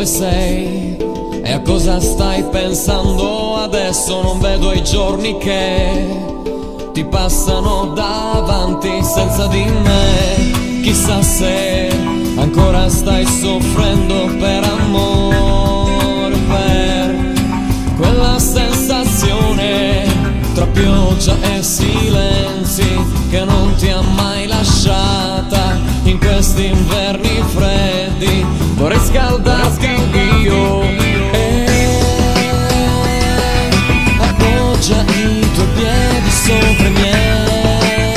dove sei e a cosa stai pensando adesso. Non vedo i giorni che ti passano davanti senza di me. Chissà se ancora stai soffrendo per amore, per quella sensazione tra pioggia e silenzi che non ti ha mai lasciata in questi inverni freddi. Vorrei scaldarti io e appoggia i tuoi piedi sopra i miei,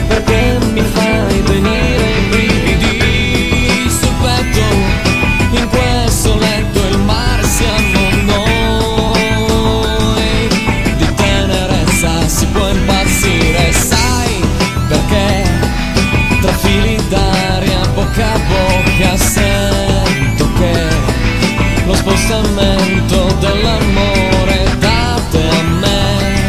perché mi fai venire i brividi sul petto. In questo letto il mare siamo noi, di tenerezza si può impazzire, sai perché? Tra fili d'aria bocca a bocca sento che lo spostamento dell'amore da te a me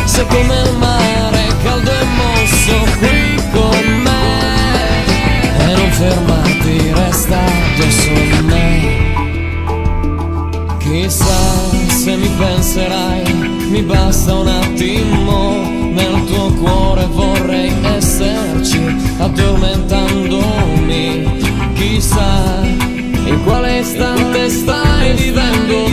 sei come il mare caldo e mosso qui con me, e non fermarti, resta addosso a me. Chissà se mi penserai, mi basta un attimo, nel tuo cuore vorrei esserci addormentandomi. Chissà in quale istante stai vivendo